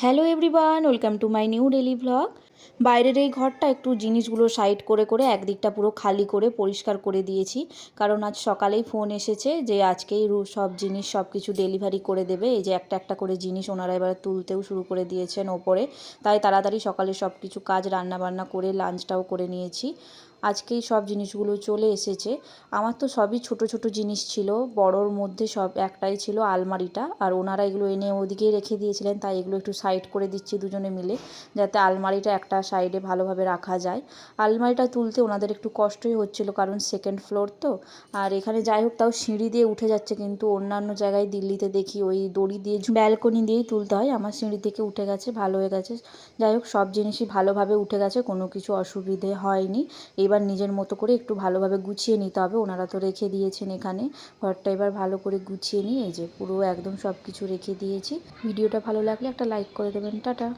Hello everyone, welcome to my new daily vlog. বাইরের এই ঘরটা একটু জিনিসগুলো সাইড করে করে একদিকটা পুরো খালি করে পরিষ্কার করে দিয়েছি, কারণ আজ সকালেই ফোন এসেছে যে আজকেই সব জিনিস সব কিছু ডেলিভারি করে দেবে। এই যে একটা একটা করে জিনিস ওনারা এবার তুলতেও শুরু করে দিয়েছেন ওপরে, তাই তাড়াতাড়ি সকালে সব কিছু কাজ রান্নাবান্না করে লাঞ্চটাও করে নিয়েছি। আজকেই সব জিনিসগুলো চলে এসেছে। আমার তো সবই ছোট ছোট জিনিস ছিল, বড়োর মধ্যে সব একটাই ছিল আলমারিটা, আর ওনারা এগুলো এনে ওদিকেই রেখে দিয়েছিলেন, তাই এগুলো একটু সাইড করে দিচ্ছি দুজনে মিলে, যাতে আলমারিটা একটা সাইডে ভালোভাবে রাখা যায়। আলমারিটা তুলতে ওনাদের একটু কষ্টই হচ্ছিল, কারণ সেকেন্ড ফ্লোর তো। আর এখানে যাই হোক তাও সিঁড়ি দিয়ে উঠে যাচ্ছে, কিন্তু অন্যান্য জায়গায় দিল্লিতে দেখি ওই দড়ি দিয়ে ব্যালকনি দিয়েই তুলতে হয়। আমার সিঁড়ি থেকে উঠে গেছে, ভালো হয়ে গেছে। যাই হোক সব জিনিসই ভালোভাবে উঠে গেছে, কোনো কিছু অসুবিধে হয়নি। এবার নিজের মতো করে একটু ভালোভাবে গুছিয়ে নিতে হবে। ওনারা তো রেখে দিয়েছেন এখানে, ঘরটা এবার ভালো করে গুছিয়ে নিয়ে এই যে পুরো একদম সব কিছু রেখে দিয়েছি। ভিডিওটা ভালো লাগলে একটা লাইক করে দেবেন। টাটা।